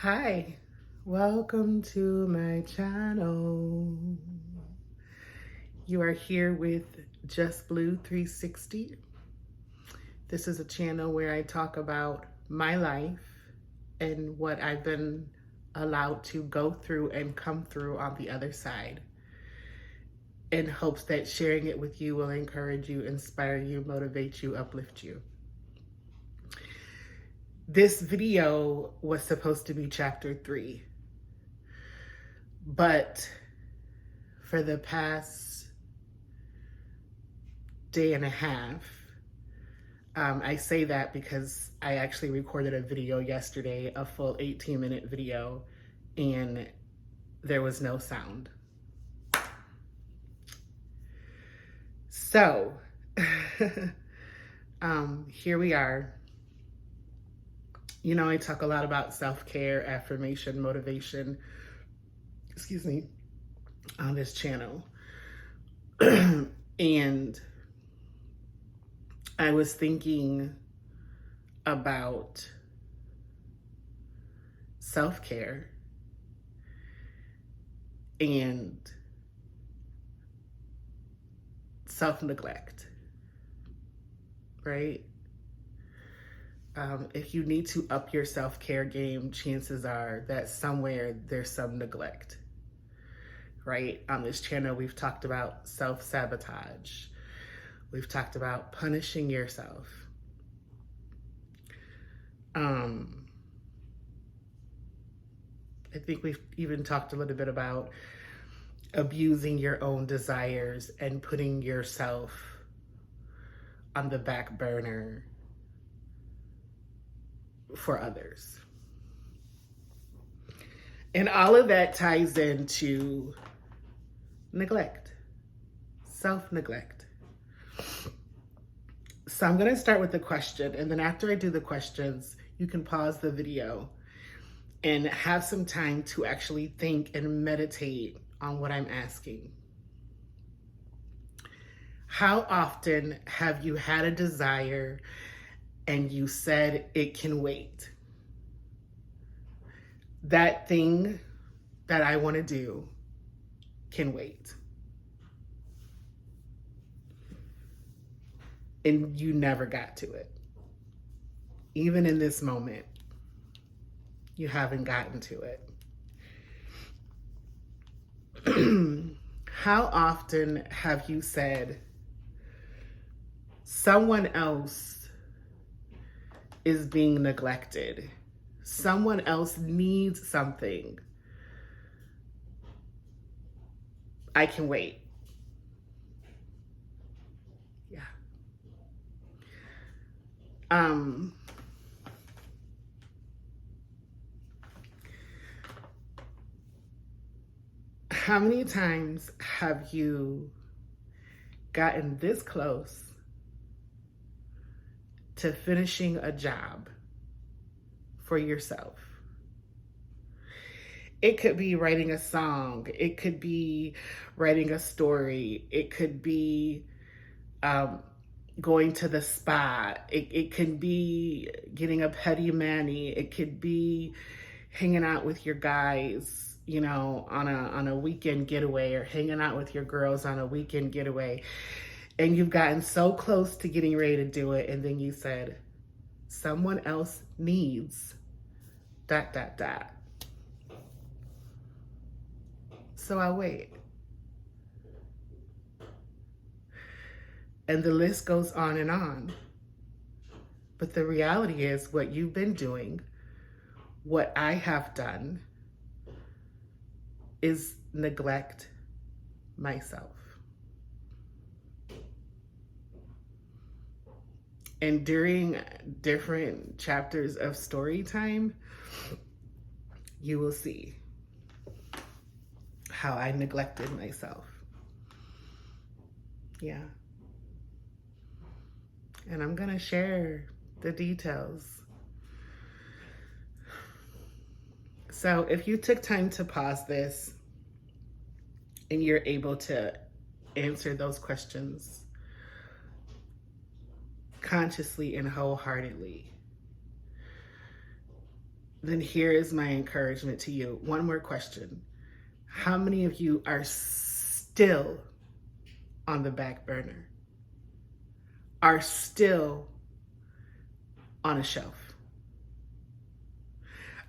Hi, welcome to my channel. You are here with Just Blue 360. This is a channel where I talk about my life and what I've been allowed to go through and come through on the other side, in hopes that sharing it with you will encourage you, inspire you, motivate you, uplift you. This video was supposed to be chapter 3, but for the past day and a half, I say that because I actually recorded a video yesterday, a full 18-minute video, and there was no sound. So here we are. You know, I talk a lot about self-care, affirmation, motivation, on this channel. And I was thinking about self-care and self-neglect, right? If you need to up your self-care game, chances are that somewhere there's some neglect, right? On this channel, we've talked about self-sabotage. We've talked about punishing yourself. I think we've even talked a little bit about abusing your own desires and putting yourself on the back burner for others. And all of that ties into neglect, self-neglect. So I'm gonna start with the question, and then after I do the questions, you can pause the video and have some time to actually think and meditate on what I'm asking. How often have you had a desire and you said it can wait? That thing that I want to do can wait. And you never got to it. Even in this moment, you haven't gotten to it. How often have you said, someone else is being neglected? Someone else needs something. I can wait. Yeah. How many times have you gotten this close to finishing a job for yourself? It could be writing a song. It could be writing a story. It could be going to the spa. It could be getting a pedi mani. It could be hanging out with your guys, you know, on a weekend getaway, or hanging out with your girls on a weekend getaway. And you've gotten so close to getting ready to do it, and then you said, someone else needs ... So I'll wait. And the list goes on and on. But the reality is, what you've been doing, what I have done, is neglect myself. And during different chapters of story time, you will see how I neglected myself. Yeah. And I'm gonna share the details. So if you took time to pause this and you're able to answer those questions consciously and wholeheartedly, then here is my encouragement to you. One more question. How many of you are still on the back burner? Are still on a shelf?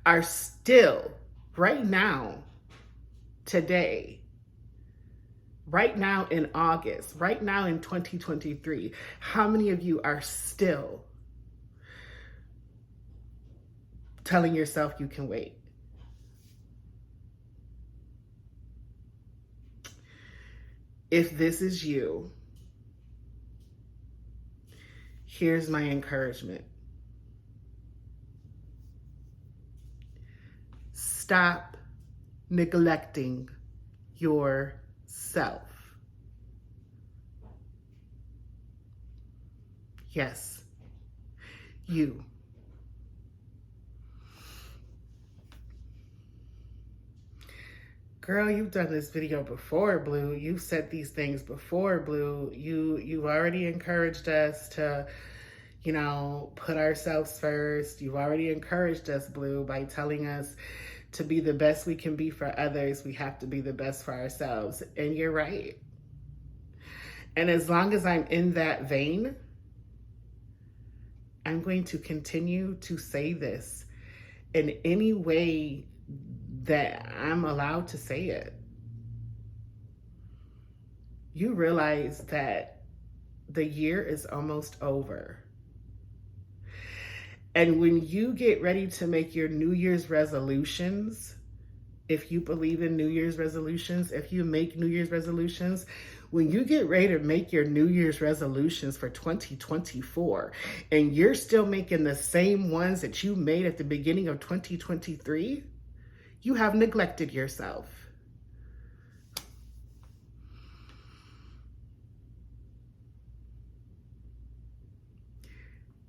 Are still right now, today, right now in August, right now in 2023, how many of you are still telling yourself you can wait? If this is you, here's my encouragement. Stop neglecting yourself. Yes, you. Girl, you've done this video before, Blue. You've said these things before, Blue. You've already encouraged us to, put ourselves first. You've already encouraged us, Blue, by telling us to be the best we can be for others. We have to be the best for ourselves. And you're right. And as long as I'm in that vein, I'm going to continue to say this in any way that I'm allowed to say it. You realize that the year is almost over. And when you get ready to make your New Year's resolutions, if you believe in New Year's resolutions, if you make New Year's resolutions, when you get ready to make your New Year's resolutions for 2024, and you're still making the same ones that you made at the beginning of 2023, you have neglected yourself.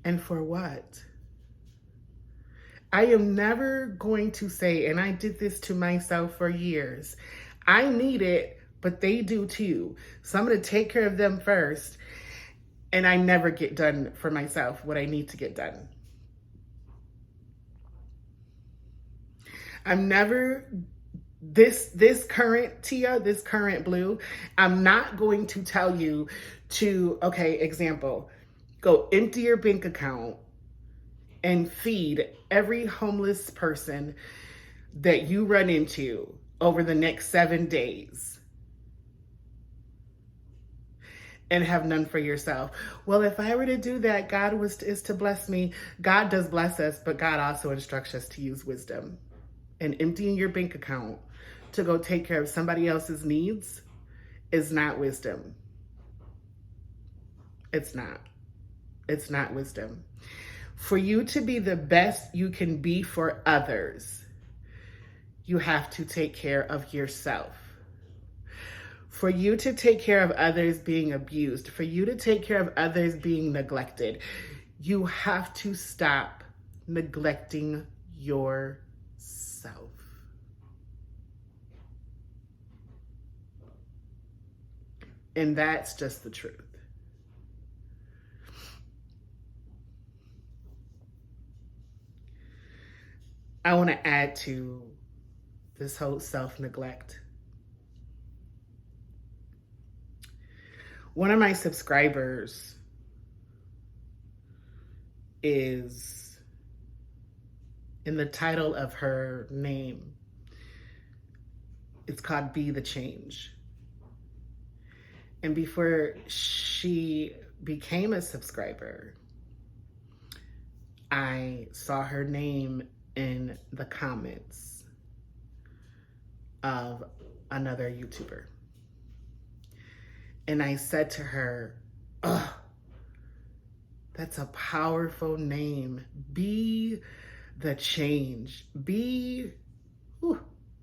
And for what? I am never going to say, and I did this to myself for years, I need it, but they do too. So I'm going to take care of them first. And I never get done for myself what I need to get done. I'm never, this current Tia, this current Blue, I'm not going to tell you to, okay, example, go empty your bank account and feed every homeless person that you run into over the next 7 days and have none for yourself. Well, if I were to do that, God is to bless me. God does bless us, but God also instructs us to use wisdom. And emptying your bank account to go take care of somebody else's needs is not wisdom. It's not. It's not wisdom. For you to be the best you can be for others, you have to take care of yourself. For you to take care of others being abused, for you to take care of others being neglected, you have to stop neglecting yourself. And that's just the truth. I want to add to this whole self-neglect. One of my subscribers is, in the title of her name, it's called Be the Change. And before she became a subscriber, I saw her name in the comments of another YouTuber. And I said to her, oh, that's a powerful name. Be the change. Be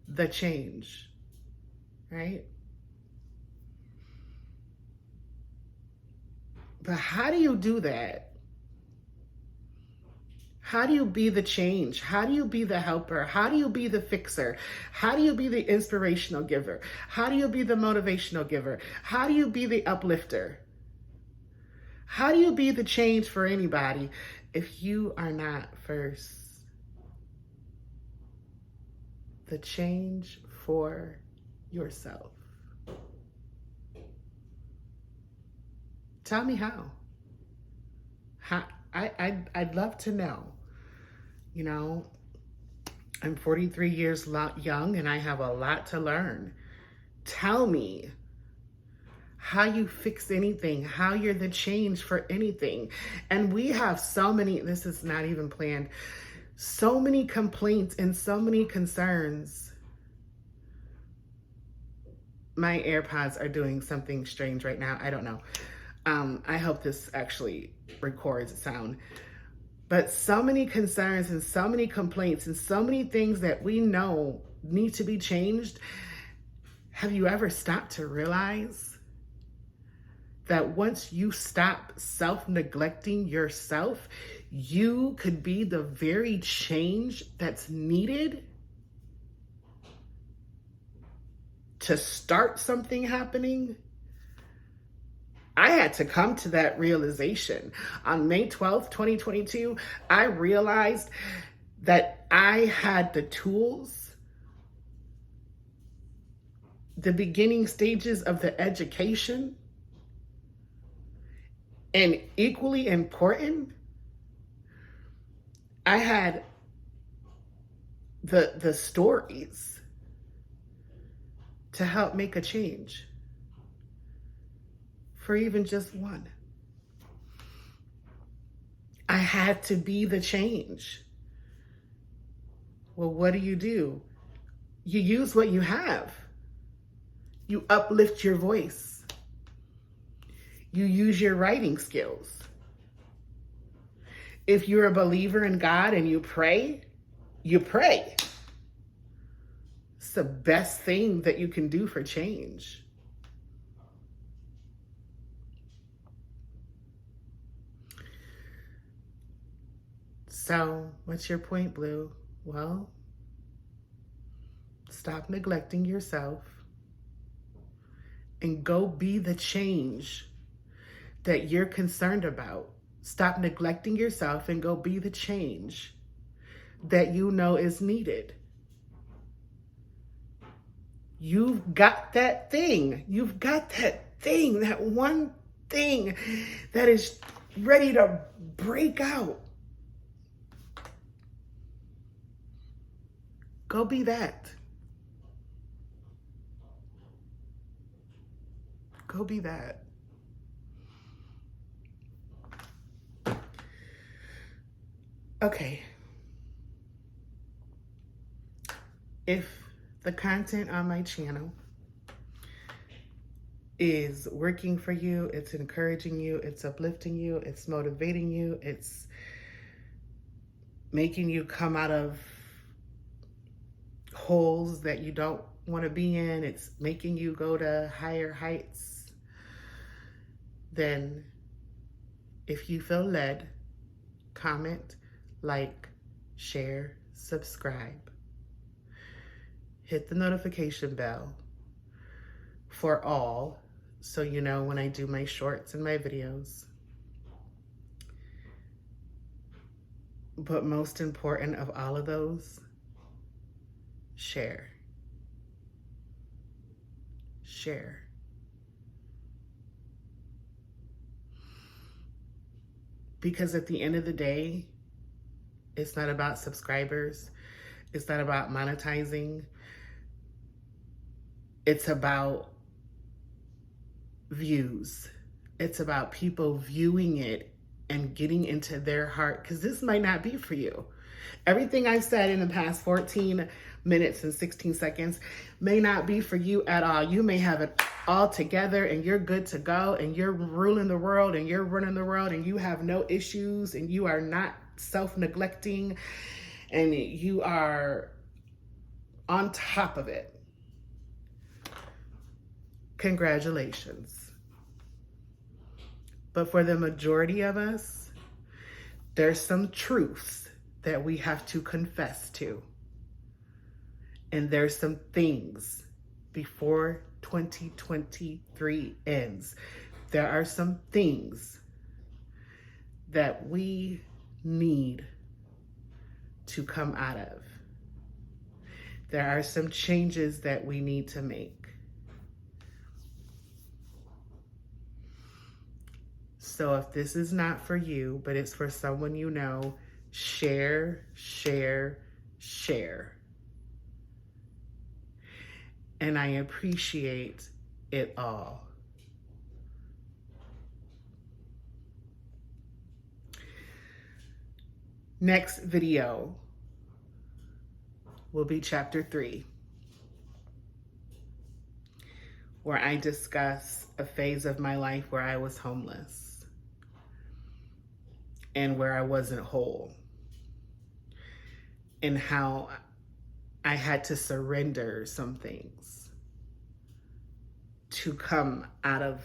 the change, right? But how do you do that? How do you be the change? How do you be the helper? How do you be the fixer? How do you be the inspirational giver? How do you be the motivational giver? How do you be the uplifter? How do you be the change for anybody if you are not first? the change for yourself? Tell me how. I'd love to know. You know, I'm 43 years young and I have a lot to learn. Tell me how you fix anything, how you're the change for anything. And we have so many, this is not even planned, so many complaints and so many concerns. My AirPods are doing something strange right now. I don't know. I hope this actually records sound. But so many concerns and so many complaints and so many things that we know need to be changed. Have you ever stopped to realize that once you stop self-neglecting yourself, you could be the very change that's needed to start something happening? I had to come to that realization. On May 12th, 2022, I realized that I had the tools, the beginning stages of the education, and equally important, I had the stories to help make a change for even just one. I had to be the change. Well, what do? You use what you have. You uplift your voice. You use your writing skills. If you're a believer in God and you pray, you pray. It's the best thing that you can do for change. So, what's your point, Blue? Well, stop neglecting yourself and go be the change that you're concerned about. Stop neglecting yourself and go be the change that you know is needed. You've got that thing. You've got that thing, that one thing that is ready to break out. Go be that. Go be that. Okay. If the content on my channel is working for you, it's encouraging you, it's uplifting you, it's motivating you, it's making you come out of holes that you don't want to be in, it's making you go to higher heights, then if you feel led, comment, like, share, subscribe. Hit the notification bell for all so you know when I do my shorts and my videos. But most important of all of those, share. Share. Because at the end of the day, it's not about subscribers. It's not about monetizing. It's about views. It's about people viewing it and getting into their heart, because this might not be for you. Everything I've said in the past 14 minutes and 16 seconds may not be for you at all. You may have it all together and you're good to go and you're ruling the world and you're running the world and you have no issues and you are not self-neglecting and you are on top of it. Congratulations. But for the majority of us, there's some truths that we have to confess to. And there's some things before 2023 ends. There are some things that we need to come out of. There are some changes that we need to make. So if this is not for you, but it's for someone you know, share, share, share. And I appreciate it all. Next video will be chapter 3, where I discuss a phase of my life where I was homeless and where I wasn't whole, and how I had to surrender some things to come out of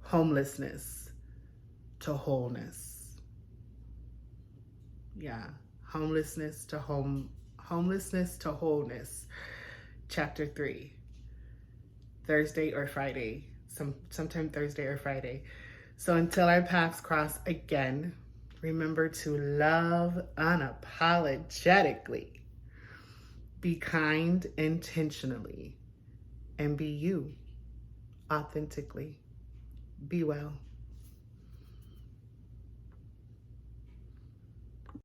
homelessness to wholeness. Yeah, homelessness to wholeness. Chapter 3, Thursday or Friday, sometime Thursday or Friday. So until our paths cross again, remember to love unapologetically, be kind intentionally, and be you authentically. Be well.